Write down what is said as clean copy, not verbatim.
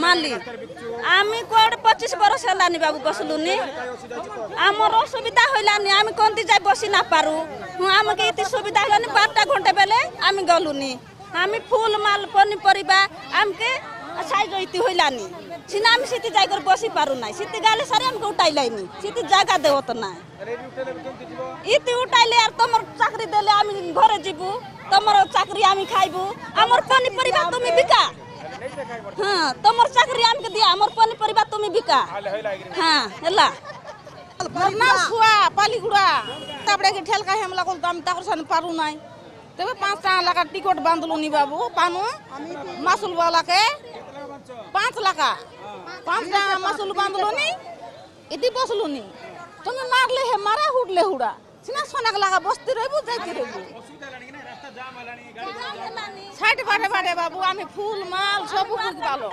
माली आमी कोड 25 बरस हेलानी बाबू बसलुनी आमर असुविधा होइलानी आमी कोनती जाय बसी ना पारू आम के इति सुविधा होलानी 12टा घंटे बेले आमी गलुनी आमी फूल माल पनिपरिबा आमके साइज इति होइलानी सिना आमी सिति जाय कर बसी पारू नाही सिति गाले सारे हमके उठाइलानी सिति जागा देवत नाही इति उठाइले यार तमर चाकरी देले आमी घरे जिबू तमर चाकरी आमी खाइबू हमर पनिपरिबा तुमी बिका हां तमर चाकरी आमके दिया हमर पनिपरिबा तुमी बिका हां हला भरना छुआ पालीगुड़ा ताबड़े के ठेल का हमला को दाम ताकर सन पारू नाही तबे 5 टाका लगा टिकट बांधलुनी बाबू पानु मासुल वाला के 5 लाख 5 टाका मासुल बांधलुनी इति बसलुनी तुम मारले हे मारा हुडले हुडा सिना सोना के लगा बस्ती रहबू जाती रहबू साइड बाटे बाटे बाबू आमी फूल माल सब कुछ बालो